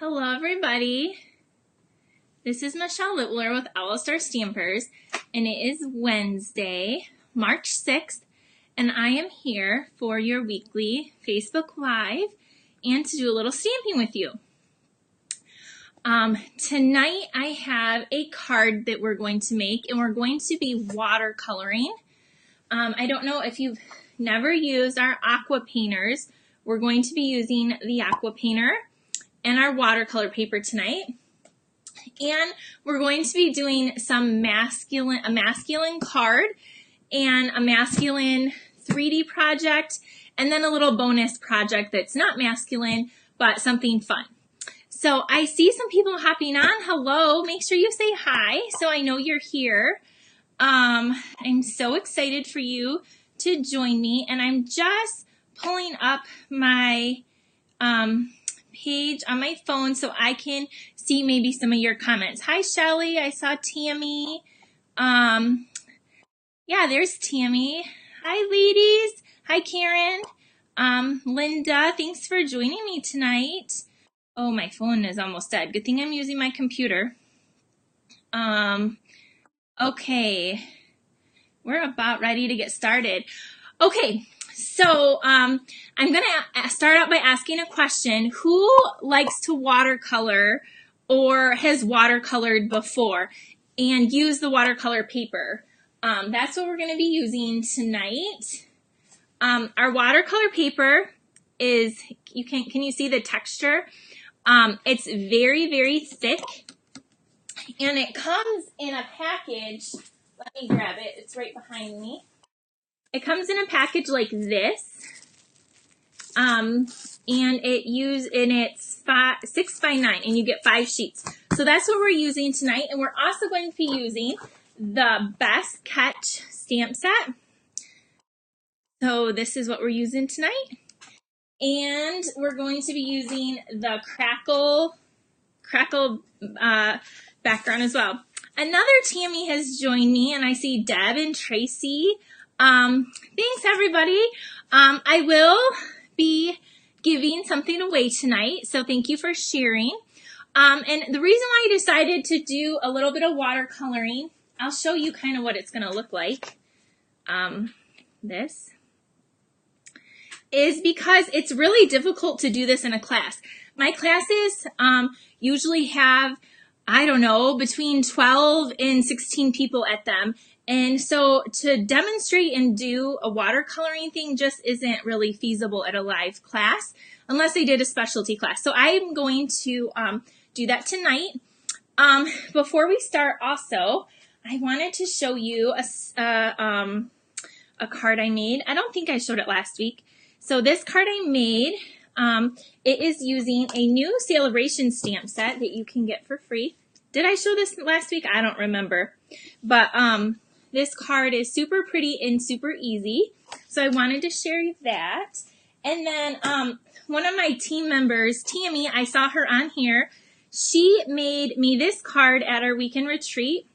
Hello everybody, this is Michelle Littler with OWLET Stampers, and it is Wednesday, March 6th, and I am here for your weekly Facebook Live and to do a little stamping with you. Tonight I have a card that we're going to make, and we're going to be watercoloring. I don't know if you've never used our Aqua Painters. We're going to be using the Aqua Painter and our watercolor paper tonight, and we're going to be doing some a masculine card and a masculine 3D project, and then a little bonus project that's not masculine but something fun. So I see some people hopping on. Hello, make sure you say hi so I know you're here. I'm so excited for you to join me, and I'm just pulling up my page on my phone so I can see maybe some of your comments. Hi Shelly, I saw Tammy. Yeah, there's Tammy. Hi ladies. Hi Karen. Linda, thanks for joining me tonight. Oh, my phone is almost dead. Good thing I'm using my computer. Okay, we're about ready to get started. Okay, so I'm going to start out by asking a question. Who likes to watercolor or has watercolored before and use the watercolor paper? That's what we're going to be using tonight. Our watercolor paper is, can you see the texture? It's very, very thick, and it comes in a package. Let me grab it. It's right behind me. It comes in a package like this, and it's 6 by 9, and you get 5 sheets. So that's what we're using tonight, and we're also going to be using the Best Catch stamp set. So this is what we're using tonight, and we're going to be using the Crackle background as well. Another Tammy has joined me, and I see Deb and Tracy. Thanks everybody. I will be giving something away tonight, so thank you for sharing. And the reason why I decided to do a little bit of watercoloring, I'll show you kind of what it's going to look like. This is because it's really difficult to do this in a class. My classes usually have, I don't know, between 12 and 16 people at them. And so to demonstrate and do a watercoloring thing just isn't really feasible at a live class unless they did a specialty class. So I'm going to do that tonight. Before we start also, I wanted to show you a card I made. I don't think I showed it last week. So this card I made, it is using a new celebration stamp set that you can get for free. Did I show this last week? I don't remember. But this card is super pretty and super easy. So I wanted to share that. And then one of my team members, Tammy, I saw her on here. She made me this card at our weekend retreat.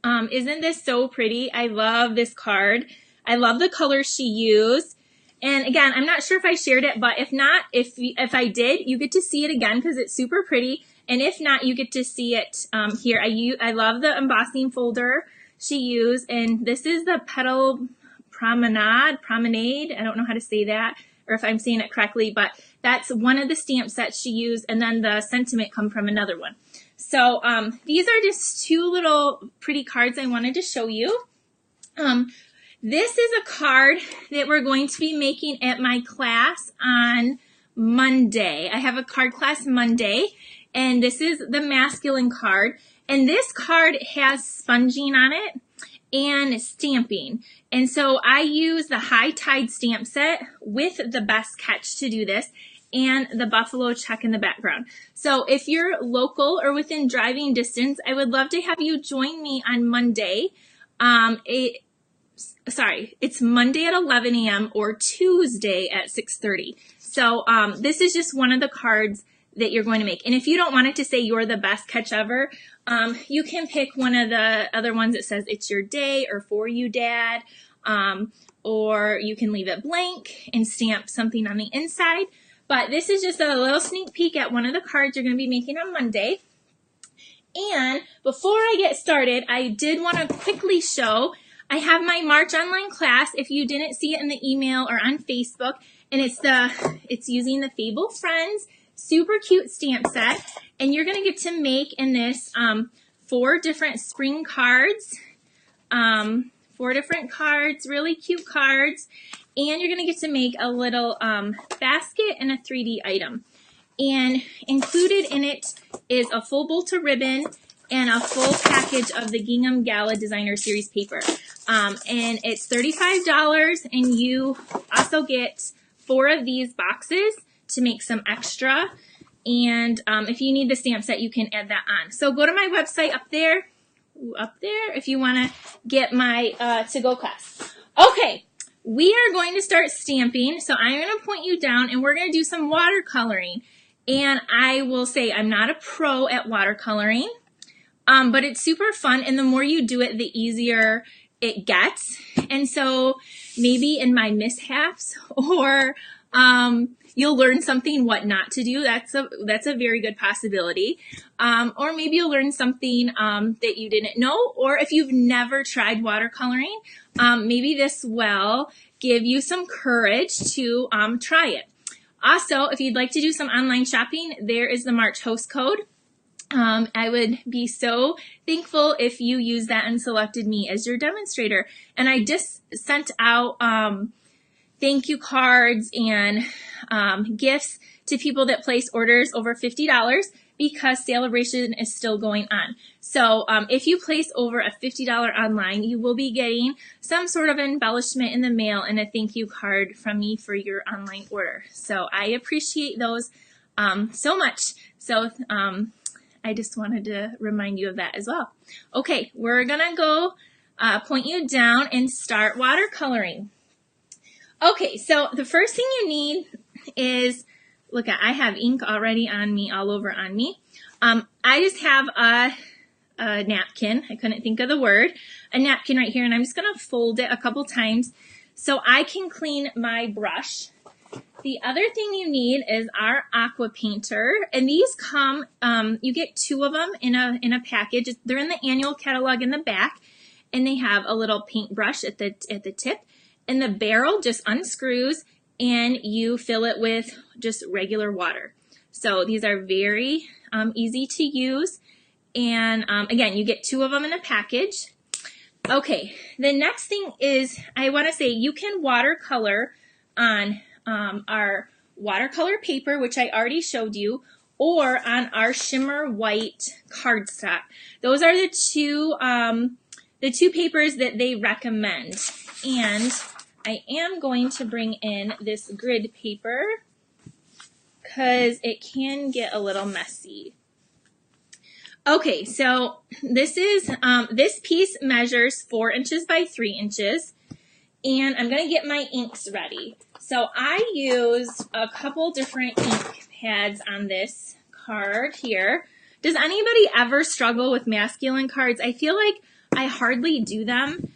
Isn't this so pretty? I love this card. I love the colors she used. And again, I'm not sure if I shared it, but if not, if I did, you get to see it again because it's super pretty. And if not, you get to see it here. I love the embossing folder she used, and this is the Petal Promenade. I don't know how to say that, or if I'm saying it correctly, but that's one of the stamp sets she used, and then the sentiment come from another one. So these are just two little pretty cards I wanted to show you. This is a card that we're going to be making at my class on Monday. I have a card class Monday, and this is the masculine card. And this card has sponging on it and stamping. And so I use the High Tide stamp set with the Best Catch to do this, and the buffalo check in the background. So if you're local or within driving distance, I would love to have you join me on Monday. It's Monday at 11 a.m. or Tuesday at 6:30. So this is just one of the cards that you're going to make. And if you don't want it to say you're the best catch ever, you can pick one of the other ones that says it's your day or for you, Dad, or you can leave it blank and stamp something on the inside. But this is just a little sneak peek at one of the cards you're going to be making on Monday. And before I get started, I did want to quickly show, I have my March online class, if you didn't see it in the email or on Facebook, and it's using the Fable Friends super cute stamp set, and you're going to get to make in this 4 different spring cards, 4 different cards, really cute cards, and you're going to get to make a little basket and a 3D item. And included in it is a full bolt of ribbon and a full package of the Gingham Gala Designer Series paper. And it's $35, and you also get 4 of these boxes to make some extra. And if you need the stamp set, you can add that on. So go to my website up there, if you want to get my to-go class. Okay, we are going to start stamping. So I'm going to point you down, and we're going to do some watercoloring. And I will say I'm not a pro at watercoloring, but it's super fun. And the more you do it, the easier it gets. And so maybe in my mishaps, or you'll learn something what not to do. That's a very good possibility. Or maybe you'll learn something that you didn't know. Or if you've never tried watercoloring, maybe this will give you some courage to try it. Also, if you'd like to do some online shopping, there is the March host code. I would be so thankful if you use that and selected me as your demonstrator. And I just sent out thank you cards and gifts to people that place orders over $50 because celebration is still going on. So if you place over a $50 online, you will be getting some sort of embellishment in the mail and a thank you card from me for your online order. So I appreciate those so much. So I just wanted to remind you of that as well. Okay, we're gonna go point you down and start watercoloring. Okay, so the first thing you need is, look, I have ink already on me, all over on me. I just have a napkin. I couldn't think of the word. A napkin right here, and I'm just going to fold it a couple times so I can clean my brush. The other thing you need is our Aqua Painter, and these come, you get 2 of them in a package. They're in the annual catalog in the back, and they have a little paintbrush at the tip, and the barrel just unscrews, and you fill it with just regular water. So these are very easy to use, and again, you get 2 of them in a package. Okay, the next thing is, I want to say you can watercolor on our watercolor paper, which I already showed you, or on our shimmer white cardstock. Those are the two papers that they recommend. And I am going to bring in this grid paper because it can get a little messy. Okay, so this is this piece measures 4 inches by 3 inches, and I'm going to get my inks ready. So I used a couple different ink pads on this card here. Does anybody ever struggle with masculine cards? I feel like I hardly do them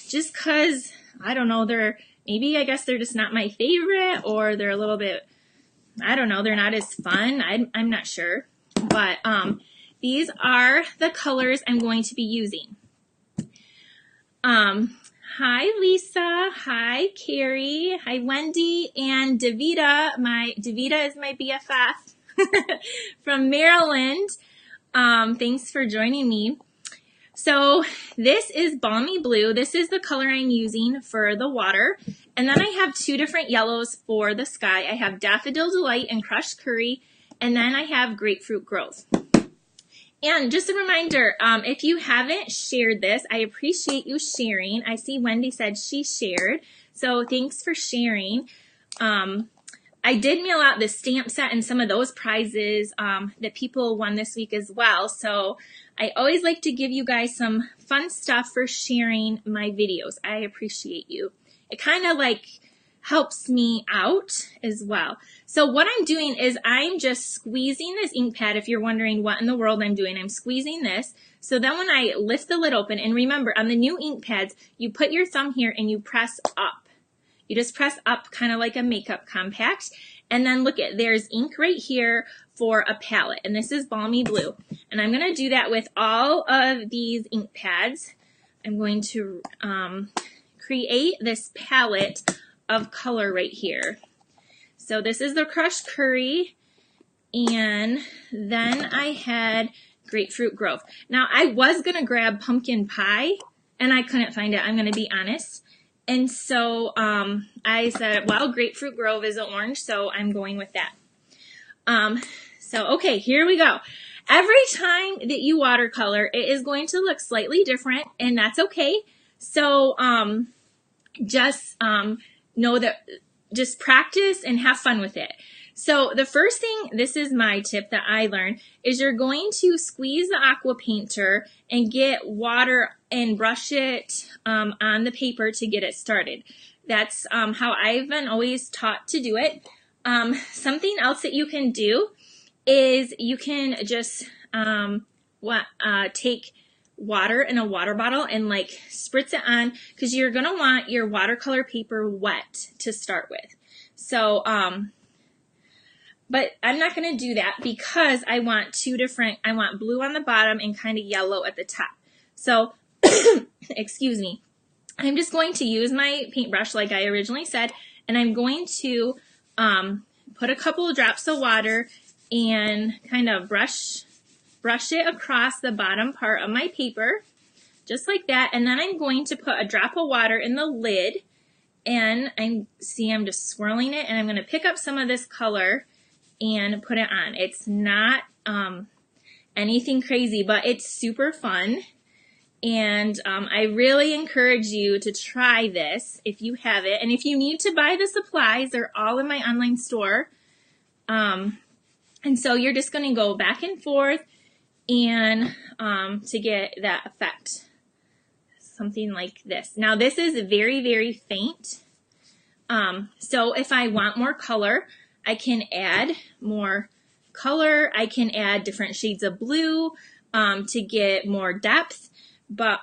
just because, I don't know, I guess they're just not my favorite, or they're a little bit, I don't know, they're not as fun. I'm not sure. But these are the colors I'm going to be using. Hi, Lisa. Hi, Carrie. Hi, Wendy. And Davita. Davita is my BFF from Maryland. Thanks for joining me. So this is Balmy Blue. This is the color I'm using for the water. And then I have 2 different yellows for the sky. I have Daffodil Delight and Crushed Curry. And then I have Grapefruit Growth. And just a reminder, if you haven't shared this, I appreciate you sharing. I see Wendy said she shared, so thanks for sharing. I did mail out the stamp set and some of those prizes that people won this week as well, so I always like to give you guys some fun stuff for sharing my videos. I appreciate you. It kind of like helps me out as well. So what I'm doing is I'm just squeezing this ink pad. If you're wondering what in the world I'm doing, I'm squeezing this. So then when I lift the lid open, and remember on the new ink pads, you put your thumb here and you press up. You just press up kind of like a makeup compact. And then look at, there's ink right here for a palette. And this is Balmy Blue. And I'm going to do that with all of these ink pads. I'm going to create this palette of color right here. So this is the Crushed Curry. And then I had Grapefruit Grove. Now I was going to grab Pumpkin Pie and I couldn't find it. I'm going to be honest. And so I said, well, Grapefruit Grove is an orange, so I'm going with that. So, okay, here we go. Every time that you watercolor, it is going to look slightly different, and that's okay. So just know that, just practice and have fun with it. So the first thing, this is my tip that I learned, is you're going to squeeze the Aqua Painter and get water and brush it on the paper to get it started. That's how I've been always taught to do it. Something else that you can do is you can just take water in a water bottle and like spritz it on, because you're going to want your watercolor paper wet to start with. So, but I'm not going to do that because I want I want blue on the bottom and kind of yellow at the top. So, excuse me, I'm just going to use my paintbrush like I originally said, and I'm going to put a couple of drops of water and kind of brush it across the bottom part of my paper, just like that. And then I'm going to put a drop of water in the lid, and I'm just swirling it, and I'm going to pick up some of this color and put it on. It's not anything crazy, but it's super fun. And I really encourage you to try this if you have it. And if you need to buy the supplies, they're all in my online store. And so you're just going to go back and forth and to get that effect. Something like this. Now this is very, very faint. So if I want more color, I can add more color. I can add different shades of blue to get more depth. But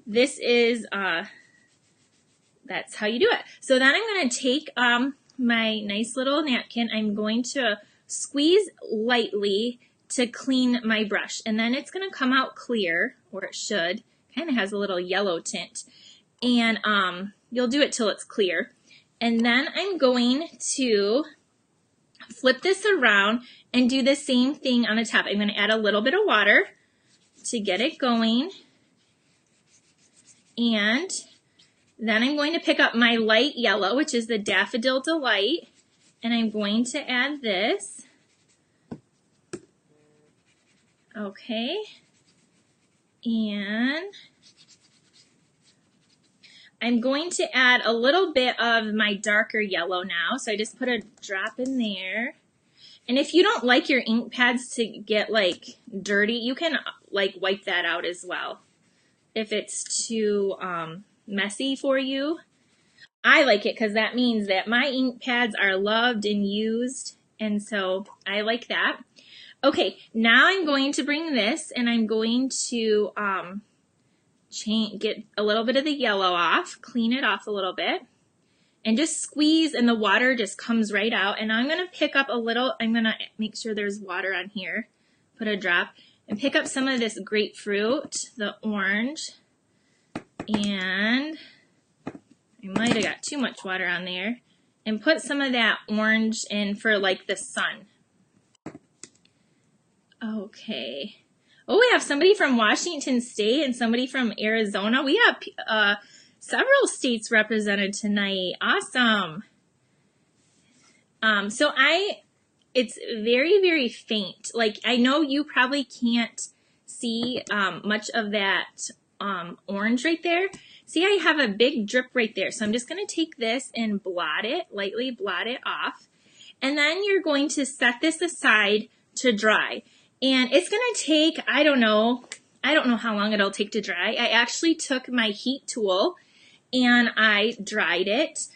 this is, that's how you do it. So then I'm going to take my nice little napkin. I'm going to squeeze lightly to clean my brush. And then it's going to come out clear, or it should. Kind of has a little yellow tint. And you'll do it till it's clear. And then I'm going to flip this around and do the same thing on the top. I'm going to add a little bit of water to get it going. And then I'm going to pick up my light yellow, which is the Daffodil Delight, and I'm going to add this. Okay. And I'm going to add a little bit of my darker yellow now. So I just put a drop in there. And if you don't like your ink pads to get like dirty, you can like wipe that out as well if it's too messy for you. I like it because that means that my ink pads are loved and used, and so I like that. Okay, now I'm going to bring this and I'm going to get a little bit of the yellow off, clean it off a little bit, and just squeeze, and the water just comes right out. And I'm going to pick up a little, I'm going to make sure there's water on here, put a drop, and pick up some of this grapefruit, the orange, and I might have got too much water on there, and put some of that orange in for like the sun. Okay. Oh, we have somebody from Washington State and somebody from Arizona. We have several states represented tonight. Awesome. So it's very, very faint. Like, I know you probably can't see much of that orange right there. See, I have a big drip right there. So I'm just going to take this and blot it, lightly blot it off. And then you're going to set this aside to dry. And it's going to take, I don't know how long it'll take to dry. I actually took my heat tool and I dried it.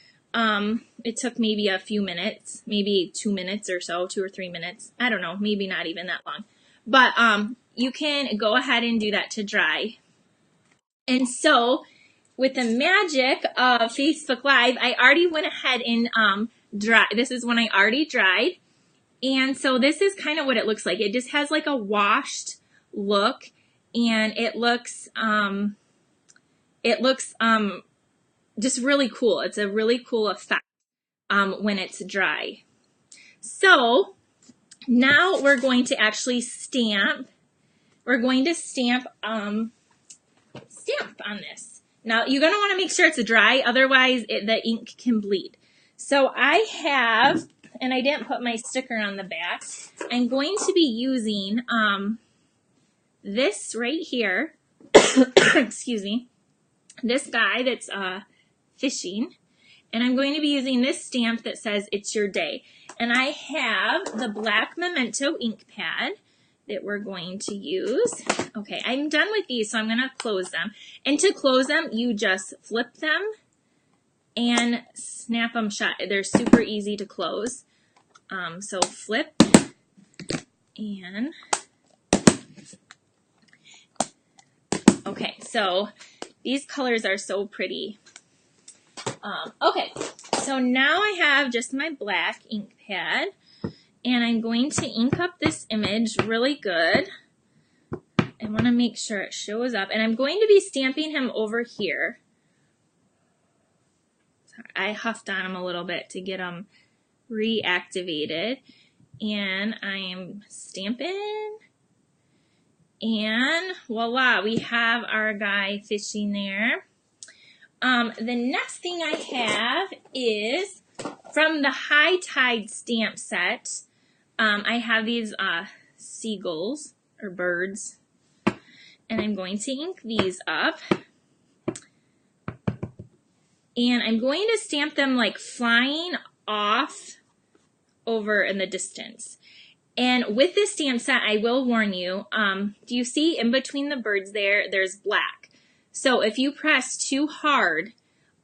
It took maybe a few minutes, maybe 2 minutes or so, 2 or 3 minutes. I don't know, maybe not even that long. But you can go ahead and do that to dry. And so with the magic of Facebook Live, I already went ahead and dry. This is one I already dried. And so this is kind of what it looks like. It just has like a washed look, and it looks just really cool. It's a really cool effect when it's dry. So now we're going to actually stamp. We're going to stamp on this. Now you're going to want to make sure it's dry, otherwise the ink can bleed. So I have, and I didn't put my sticker on the back, I'm going to be using this right here, excuse me, this guy that's fishing, and I'm going to be using this stamp that says it's your day. And I have the black Memento ink pad that we're going to use. Okay, I'm done with these, so I'm going to close them. And to close them, you just flip them and snap them shut. They're super easy to close. So flip and okay, so these colors are so pretty. Okay, so now I have just my black ink pad, and I'm going to ink up this image really good. I want to make sure it shows up, and I'm going to be stamping him over here. Sorry, I huffed on him a little bit to get him reactivated, and I am stamping, and voila, we have our guy fishing there. The next thing I have is from the High Tide stamp set. I have these seagulls or birds, and I'm going to ink these up, and I'm going to stamp them like flying off over in the distance. And with this stamp set, I will warn you, do you see in between the birds there's black. So if you press too hard,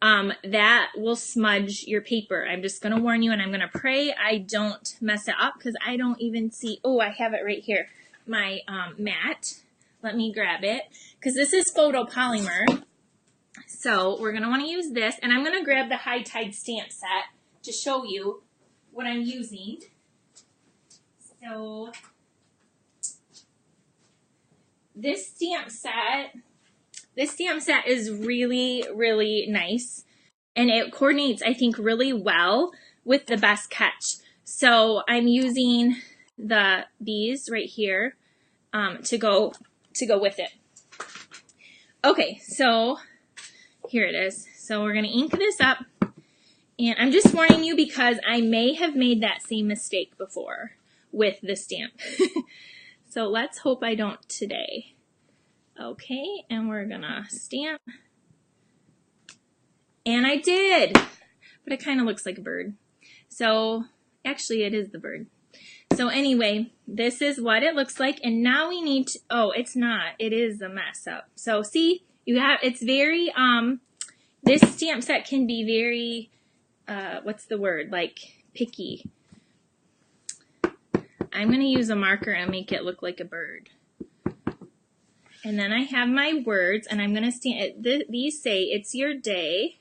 that will smudge your paper. I'm just going to warn you, and I'm going to pray I don't mess it up, because I don't even see, oh, I have it right here, my mat. Let me grab it, because this is photopolymer. So we're going to want to use this, and I'm going to grab the High Tide stamp set to show you what I'm using. So this stamp set is really, really nice, and it coordinates, I think, really well with the Best Catch. So I'm using these right here to go with it. Okay, so here it is. So we're going to ink this up, and I'm just warning you because I may have made that same mistake before with the stamp. So let's hope I don't today. Okay, and we're gonna stamp. And I did, but it kind of looks like a bird. So actually it is the bird. So anyway, this is what it looks like, and now we need to, oh, it's not, it is a mess up. So see, you have, it's very, this stamp set can be very, what's the word, like picky. I'm going to use a marker and make it look like a bird. And then I have my words, and I'm going to stamp, these say, it's your day.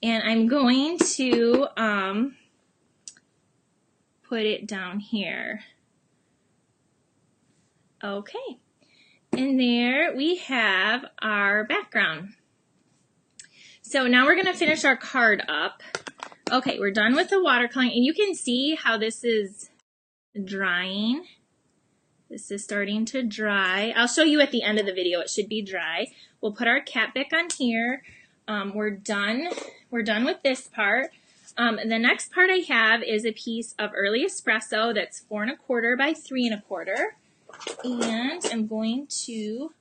And I'm going to put it down here. Okay. And there we have our background. So now we're going to finish our card up. Okay, we're done with the watercoloring, and you can see how this is drying. This is starting to dry. I'll show you at the end of the video. It should be dry. We'll put our cap back on here. We're done with this part. The next part I have is a piece of early espresso that's 4 1/4 by 3 1/4, and I'm going to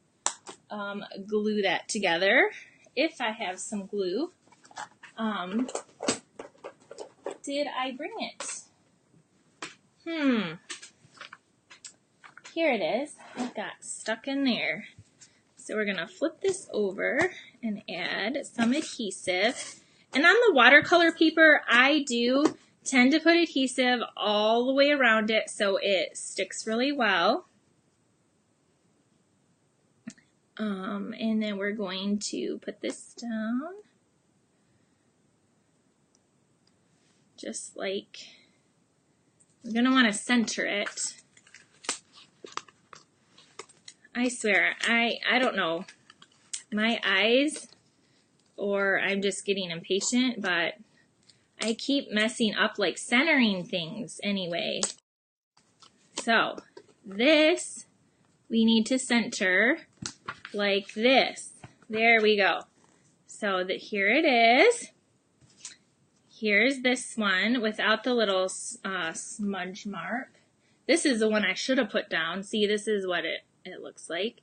glue that together if I have some glue. Did I bring it? Here it is. It got stuck in there. So we're going to flip this over and add some adhesive. And on the watercolor paper, I do tend to put adhesive all the way around it so it sticks really well. And then we're going to put this down. Just like, we're going to want to center it. I swear, I don't know, my eyes, or I'm just getting impatient, but I keep messing up like centering things anyway. So this, we need to center like this. There we go. So that here it is. Here's this one without the little smudge mark. This is the one I should have put down. See, this is what it looks like.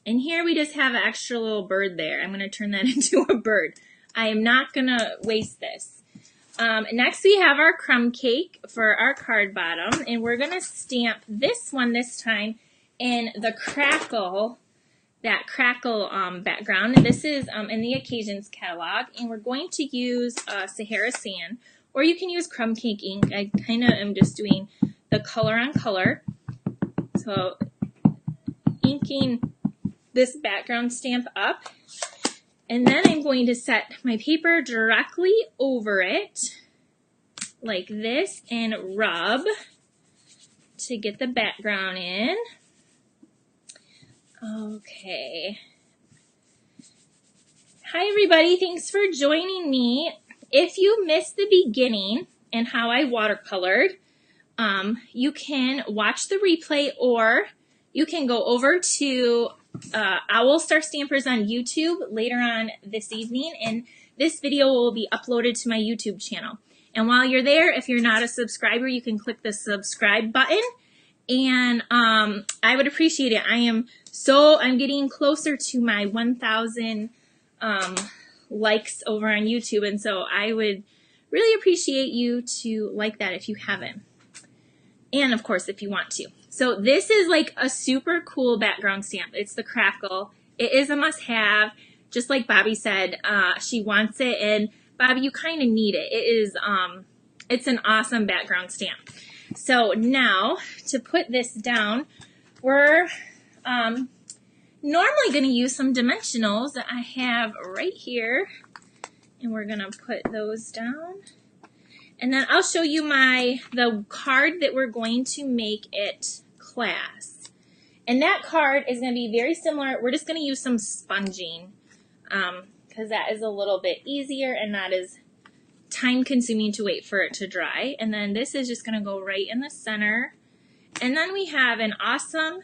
And here we just have an extra little bird there. I'm going to turn that into a bird. I am not going to waste this. Next we have our crumb cake for our card bottom. And we're going to stamp this one this time in the Crackle, that Crackle background. And this is in the Occasions catalog. And we're going to use Sahara Sand, or you can use crumb cake ink. I kind of am just doing the color on color. So inking this background stamp up. And then I'm going to set my paper directly over it like this and rub to get the background in. Okay. Hi everybody, thanks for joining me. If you missed the beginning and how I watercolored, you can watch the replay, or you can go over to Owl Star Stampers on YouTube later on this evening, and this video will be uploaded to my YouTube channel. And while you're there, if you're not a subscriber, you can click the subscribe button, and I would appreciate it. I'm getting closer to my 1,000 likes over on YouTube, and so I would really appreciate you to like that if you haven't. And of course, if you want to. So this is like a super cool background stamp. It's the Crackle. It is a must-have. Just like Bobby said, she wants it, and Bobby, you kind of need it. It is, it's an awesome background stamp. So now to put this down, we're normally going to use some dimensionals that I have right here, and we're going to put those down. And then I'll show you the card that we're going to make it class. And that card is going to be very similar. We're just going to use some sponging because that is a little bit easier and not as time consuming to wait for it to dry. And then this is just going to go right in the center. And then we have an awesome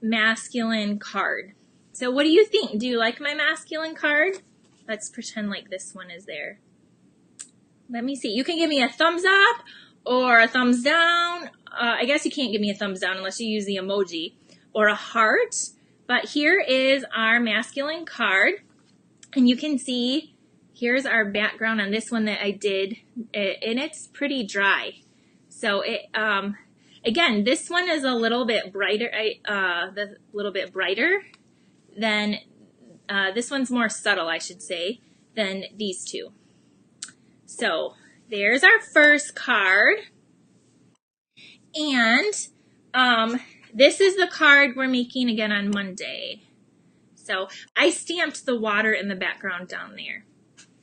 masculine card. So what do you think? Do you like my masculine card? Let's pretend like this one is there. Let me see. You can give me a thumbs up or a thumbs down. I guess you can't give me a thumbs down unless you use the emoji, or a heart. But here is our masculine card. And you can see here's our background on this one that I did. And it's pretty dry. So it again, this one is a little bit brighter. Than this one's more subtle, I should say, than these two. So there's our first card, and this is the card we're making again on Monday. So I stamped the water in the background down there,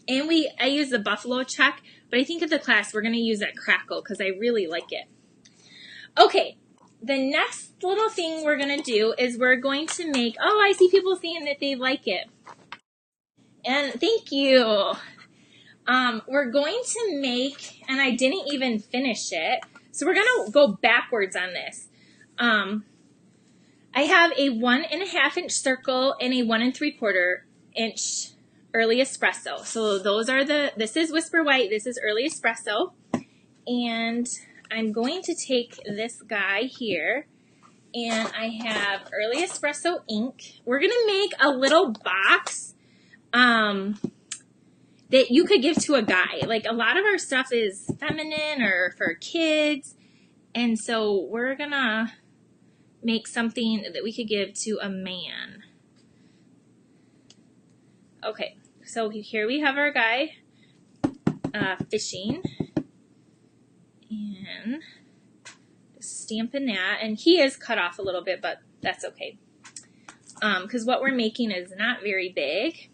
and I use the buffalo check, but I think at the class we're going to use that Crackle because I really like it. Okay, the next little thing we're going to do is we're going to make, oh, I see people saying that they like it, and thank you. We're going to make, and I didn't even finish it, so we're going to go backwards on this. I have a 1.5 inch circle and a 1 3/4 inch early espresso. So those are this is Whisper White, this is early espresso, and I'm going to take this guy here, and I have early espresso ink. We're going to make a little box, that you could give to a guy. Like, a lot of our stuff is feminine or for kids, and so we're gonna make something that we could give to a man. Okay, so here we have our guy fishing, and stamping that, and he is cut off a little bit, but that's okay. because what we're making is not very big.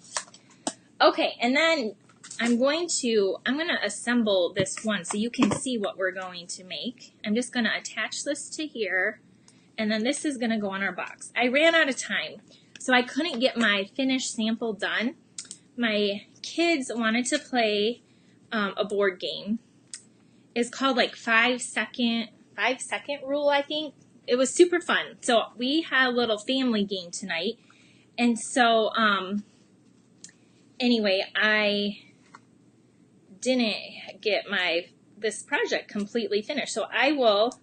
Okay, and then I'm going to assemble this one so you can see what we're going to make. I'm just going to attach this to here, and then this is going to go on our box. I ran out of time, so I couldn't get my finished sample done. My kids wanted to play a board game. It's called like 5 second rule, I think. It was super fun. So we had a little family game tonight. And so, anyway, I didn't get this project completely finished. So I will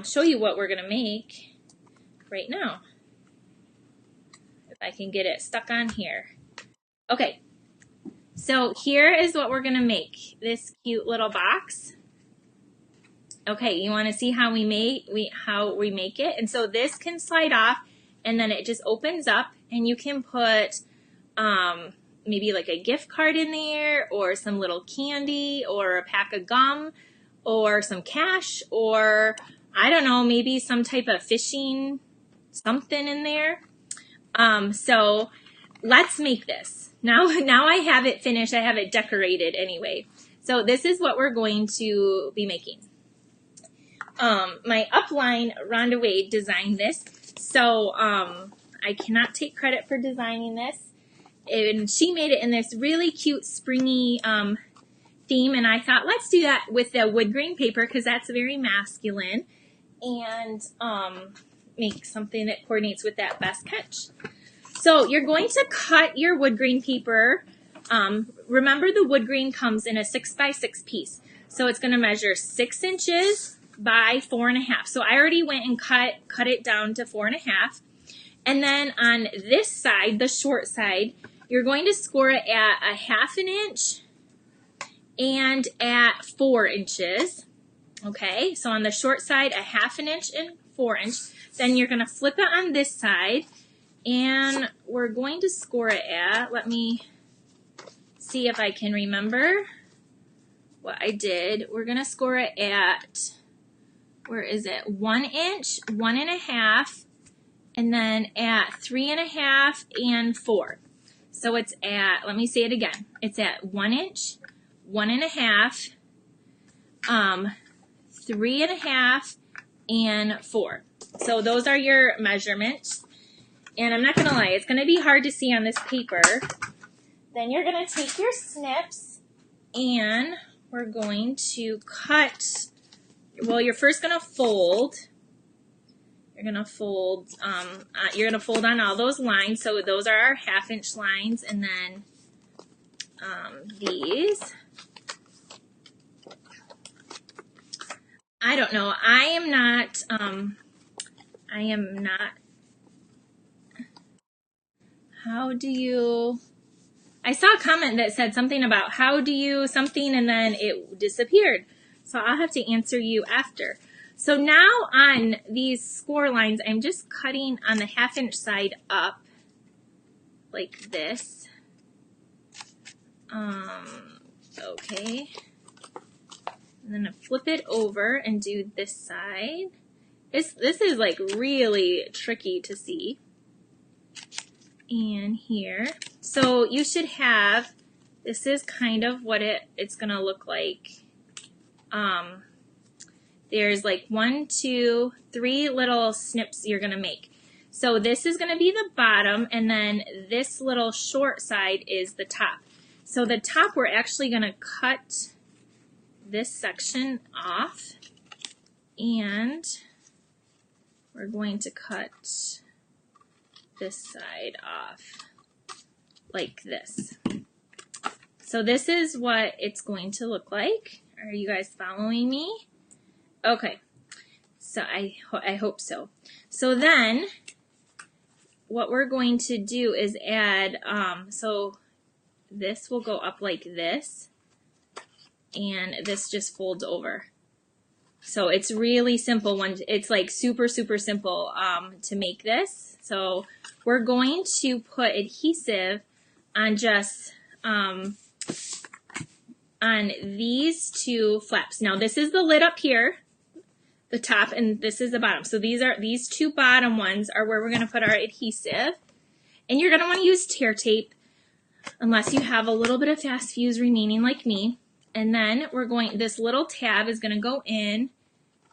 show you what we're going to make right now. If I can get it stuck on here. Okay. So here is what we're going to make, this cute little box. Okay, you want to see how we make it? And so this can slide off, and then it just opens up, and you can put maybe like a gift card in there, or some little candy, or a pack of gum, or some cash, or I don't know, maybe some type of fishing something in there. So let's make this. Now I have it finished. I have it decorated anyway. So this is what we're going to be making. My upline, Rhonda Wade, designed this. So I cannot take credit for designing this. And she made it in this really cute springy theme. And I thought, let's do that with the wood grain paper because that's very masculine. And make something that coordinates with that best catch. So you're going to cut your wood grain paper. Remember, the wood grain comes in a 6x6 piece. So it's going to measure 6 inches by 4.5. So I already went and cut it down to 4.5. And then on this side, the short side, you're going to score it at 1/2 inch and at 4 inches. Okay, so on the short side, 1/2 inch and 4 inch. Then you're going to flip it on this side. And we're going to score it at, let me see if I can remember what I did. We're going to score it at, where is it? 1 inch, 1.5, and then at 3.5 and 4. So it's at, let me say it again. It's at 1 inch, 1.5, 3.5, and 4. So those are your measurements. And I'm not going to lie, it's going to be hard to see on this paper. Then you're going to take your snips and we're going to cut. Well, you're first going to fold. You're going to fold on all those lines. So those are our 1/2 inch lines. And then these. I don't know. I am not. How do you, I saw a comment that said something about how do you something and then it disappeared. So I'll have to answer you after. So now on these score lines, I'm just cutting on the 1/2 inch side up like this. Okay. And then I flip it over and do this side. This is like really tricky to see. And here. So you should have, this is kind of what it's going to look like. There's like 1, 2, 3 little snips you're going to make. So this is going to be the bottom, and then this little short side is the top. So the top, we're actually going to cut this section off, and we're going to cut this side off like this. So this is what it's going to look like. Are you guys following me? Okay, so I hope so. So then what we're going to do is add, so this will go up like this, and this just folds over. So it's really simple. It's like super simple to make this. So we're going to put adhesive on just on these 2 flaps. Now this is the lid up here. the top and this is the bottom. So these two bottom ones are where we're going to put our adhesive. And you're going to want to use tear tape unless you have a little bit of fast fuse remaining like me. And then this little tab is going to go in,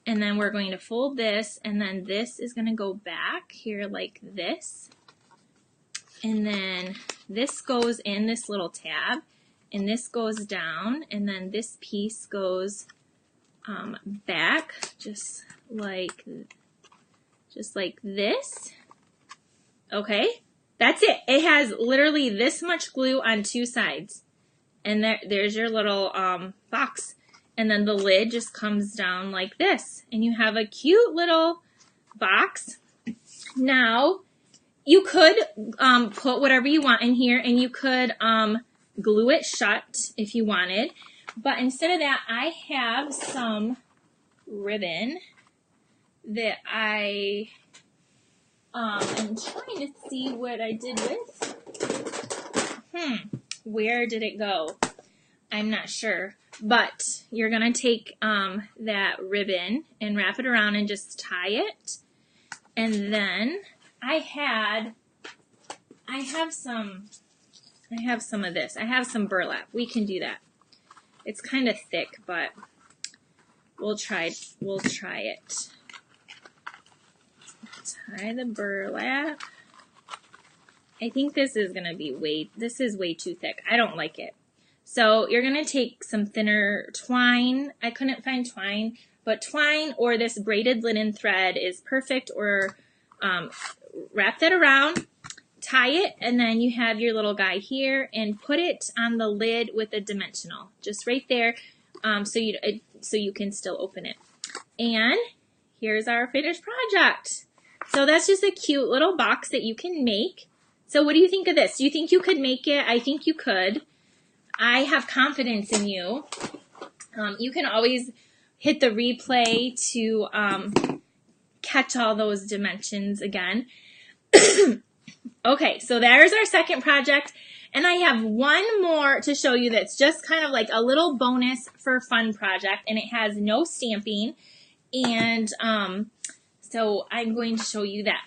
and then we're going to fold this, and then this is going to go back here like this. And then this goes in this little tab, and this goes down, and then this piece goes back just like this. Okay, that's it. It has literally this much glue on two sides, and there's your little box, and then the lid just comes down like this, and you have a cute little box. Now you could put whatever you want in here, and you could glue it shut if you wanted. But instead of that, I have some ribbon that I am trying to see what I did with. Where did it go? I'm not sure. But you're going to take that ribbon and wrap it around and just tie it. And then I have some of this. I have some burlap. We can do that. It's kind of thick, but we'll try it. Tie the burlap. I think this is going to be way too thick. I don't like it. So you're going to take some thinner twine. I couldn't find twine, but twine or this braided linen thread is perfect, or wrap that around. Tie it, and then you have your little guy here, and put it on the lid with a dimensional, just right there, so you can still open it. And here's our finished project. So that's just a cute little box that you can make. So what do you think of this? Do you think you could make it? I think you could. I have confidence in you. You can always hit the replay to catch all those dimensions again. Okay, so there's our second project, and I have one more to show you that's just kind of like a little bonus for fun project, and it has no stamping, and so I'm going to show you that.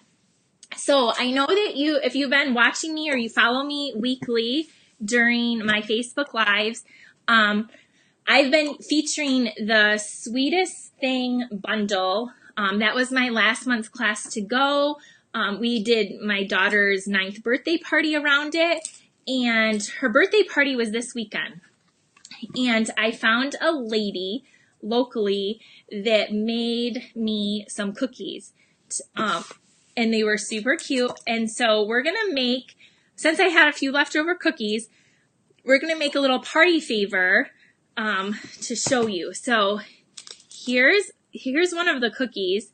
So I know that if you've been watching me or you follow me weekly during my Facebook Lives, I've been featuring the Sweetest Thing bundle. That was my last month's class to go. We did my daughter's 9th birthday party around it, and her birthday party was this weekend. And I found a lady locally that made me some cookies, and they were super cute. And so we're going to make, since I had a few leftover cookies, we're going to make a little party favor to show you. So here's one of the cookies.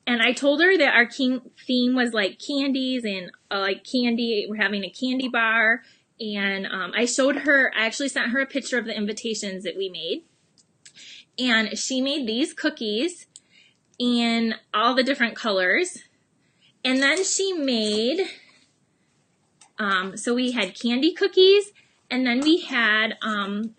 And I told her that our theme was like candies and like candy. We're having a candy bar. And I actually sent her a picture of the invitations that we made. And she made these cookies in all the different colors. And then she made, so we had candy cookies. And then we had,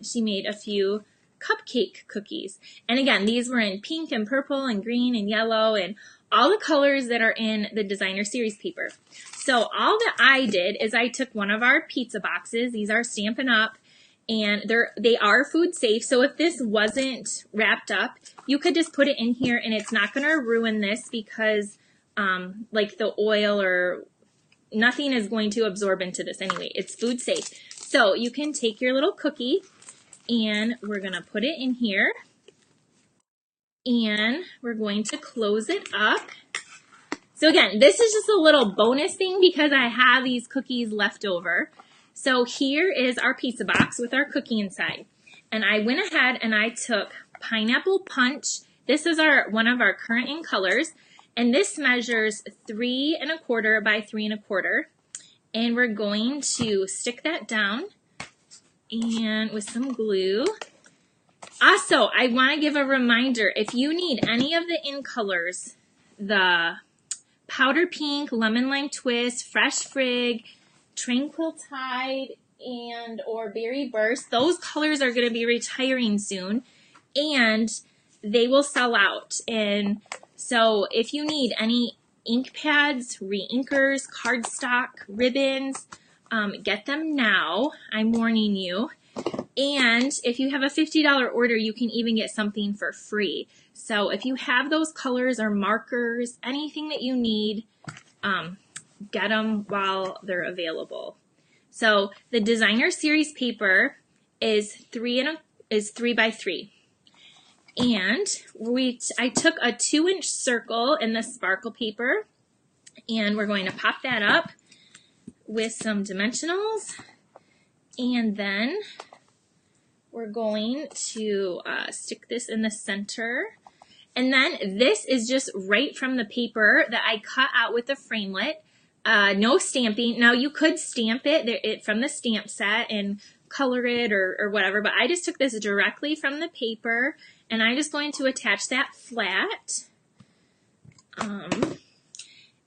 she made a few cupcake cookies. And again, these were in pink and purple and green and yellow and all the colors that are in the designer series paper. So all that I did is I took one of our pizza boxes. These are Stampin' Up, and they are food safe. So if this wasn't wrapped up, you could just put it in here and it's not going to ruin this because like the oil or nothing is going to absorb into this anyway. It's food safe. So you can take your little cookie and we're going to put it in here. And we're going to close it up. So again, this is just a little bonus thing because I have these cookies left over. So here is our pizza box with our cookie inside. And I went ahead and I took Pineapple Punch. This is one of our current in colors. And this measures 3 1/4 by 3 1/4. And we're going to stick that down and with some glue. Also, I want to give a reminder, if you need any of the in colors, the Powder Pink, Lemon Lime Twist, Fresh Frig, Tranquil Tide, and or Berry Burst, those colors are going to be retiring soon. And they will sell out. And so if you need any ink pads, re-inkers, cardstock, ribbons, get them now. I'm warning you. And if you have a $50 order, you can even get something for free. So if you have those colors or markers, anything that you need, get them while they're available. So the designer series paper is 3 by 3. And I took a 2-inch circle in the sparkle paper, and we're going to pop that up with some dimensionals, and then we're going to stick this in the center. And then this is just right from the paper that I cut out with the framelit. No stamping. Now you could stamp it from the stamp set and color it or whatever, but I just took this directly from the paper, and I'm just going to attach that flat.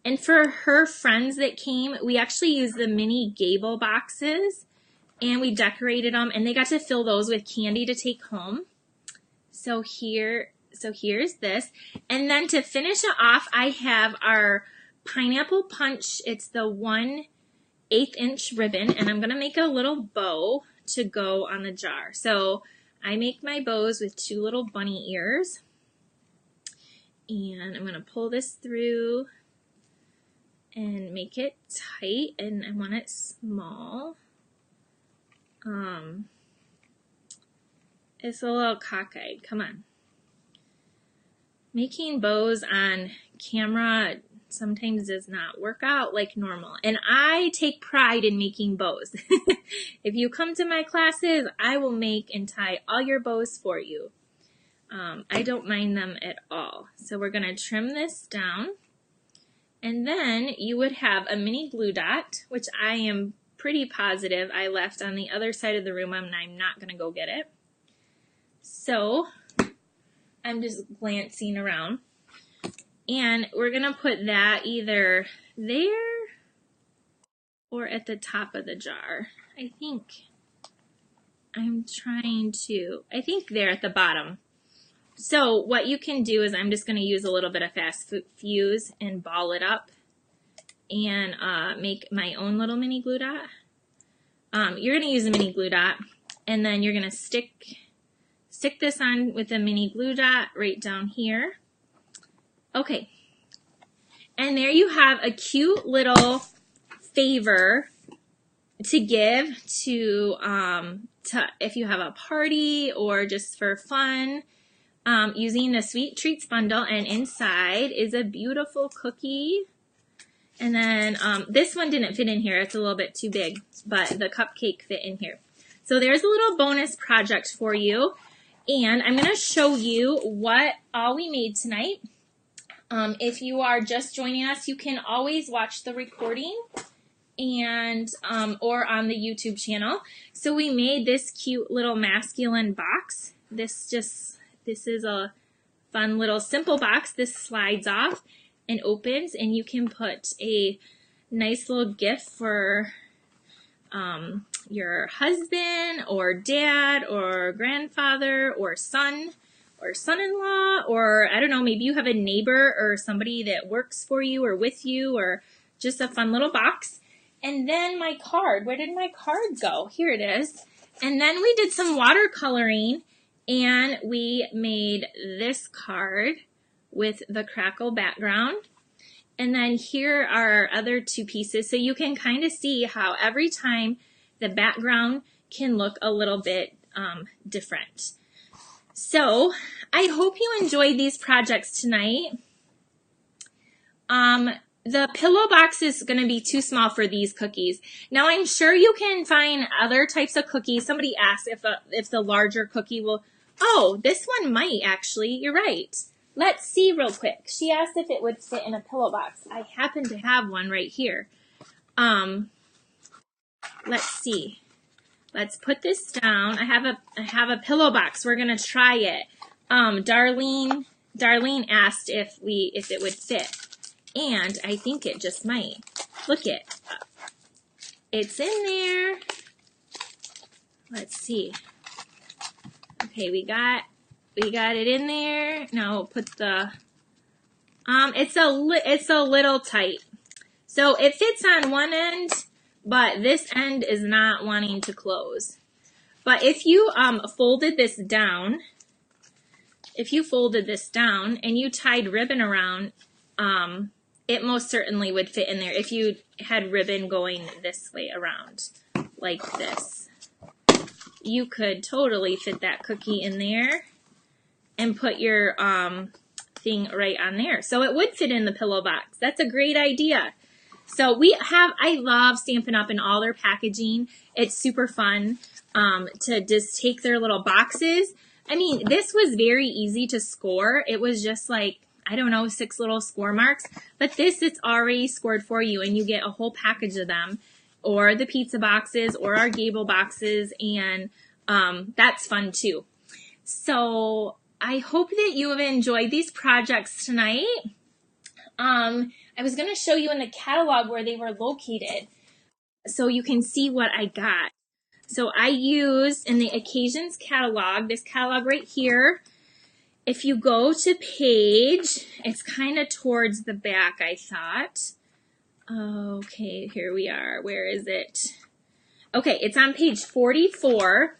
And for her friends that came, we actually used the mini gable boxes, and we decorated them, and they got to fill those with candy to take home. So here's this. And then to finish it off, I have our pineapple punch. It's the 1/8 inch ribbon, and I'm going to make a little bow to go on the jar. So I make my bows with 2 little bunny ears, and I'm going to pull this through and make it tight, and I want it small. It's a little cockeyed. Come on. Making bows on camera sometimes does not work out like normal, and I take pride in making bows. If you come to my classes, I will make and tie all your bows for you. I don't mind them at all. So we're going to trim this down, and then you would have a mini glue dot, which I am pretty positive I left on the other side of the room, and I'm not going to go get it. So I'm just glancing around, and we're going to put that either there or at the top of the jar. I think there at the bottom. So what you can do is I'm just going to use a little bit of fast fuse and ball it up and make my own little mini glue dot. You're going to use a mini glue dot, and then you're going to stick this on with a mini glue dot right down here. Okay. And there you have a cute little favor to give to if you have a party or just for fun, using the Sweet Treats bundle, and inside is a beautiful cookie. And then this one didn't fit in here. It's a little bit too big, but the cupcake fit in here. So there's a little bonus project for you. And I'm going to show you what all we made tonight. If you are just joining us, you can always watch the recording and or on the YouTube channel. So we made this cute little masculine box. This is a fun little simple box. This slides off and opens, and you can put a nice little gift for your husband or dad or grandfather or son or son-in-law, or I don't know, maybe you have a neighbor or somebody that works for you or with you, or just a fun little box. And then my card, where did my card go? Here it is. And then we did some watercoloring, and we made this card with the Crackle background. And then here are our other 2 pieces. So you can kind of see how every time the background can look a little bit different. So I hope you enjoyed these projects tonight. The pillow box is going to be too small for these cookies. Now I'm sure you can find other types of cookies. Somebody asked if the larger cookie will, oh, this one might actually, you're right. Let's see real quick. She asked if it would fit in a pillow box. I happen to have one right here. Let's see. Let's put this down. I have a pillow box. We're gonna try it. Darlene asked if it would fit, and I think it just might. Look it. It's in there. Let's see. Okay, we got we got it in there. Now we'll put the, it's a little tight. So it fits on one end, but this end is not wanting to close. But if you folded this down, and you tied ribbon around, it most certainly would fit in there if you had ribbon going this way around, like this. You could totally fit that cookie in there and put your thing right on there. So it would fit in the pillow box. That's a great idea. So I love Stampin' Up! In all their packaging. It's super fun to just take their little boxes. I mean, this was very easy to score. It was just like, I don't know, 6 little score marks. But this, it's already scored for you, and you get a whole package of them, or the pizza boxes, or our gable boxes, and that's fun too. So I hope that you have enjoyed these projects tonight. I was going to show you in the catalog where they were located so you can see what I got. So I used in the Occasions catalog, this catalog right here. If you go to page, it's kind of towards the back, I thought. Okay, here we are. Where is it? Okay, it's on page 44.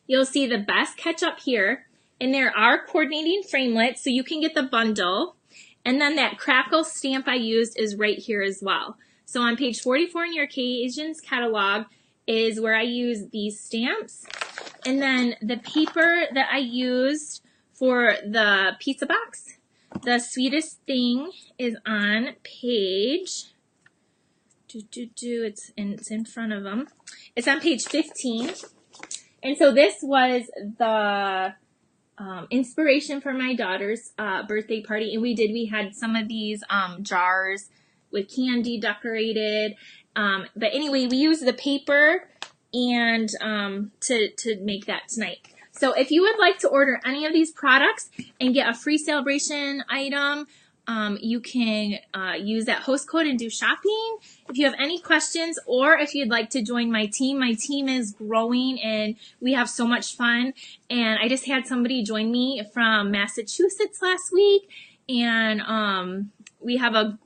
You'll see the best catch up here. And there are coordinating framelits, so you can get the bundle. And then that Crackle stamp I used is right here as well. So on page 44 in your Occasions catalog is where I use these stamps. And then the paper that I used for the pizza box, the Sweetest Thing, is on page, it's in front of them. It's on page 15. And so this was the inspiration for my daughter's birthday party, and we had some of these jars with candy decorated, but anyway, we used the paper and to make that tonight. So if you would like to order any of these products and get a free celebration item, you can use that host code and do shopping. If you have any questions, or if you'd like to join my team is growing and we have so much fun. And I just had somebody join me from Massachusetts last week, and we have a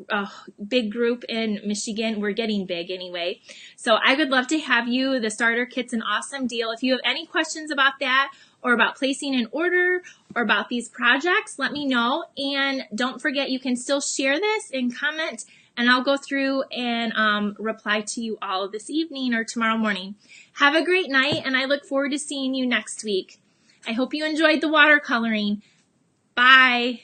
big group in Michigan. We're getting big anyway. So I would love to have you. The starter kit's an awesome deal. If you have any questions about that, or about placing an order, or about these projects, let me know. And don't forget, you can still share this and comment, and I'll go through and reply to you all this evening or tomorrow morning. Have a great night, and I look forward to seeing you next week. I hope you enjoyed the watercoloring. Bye.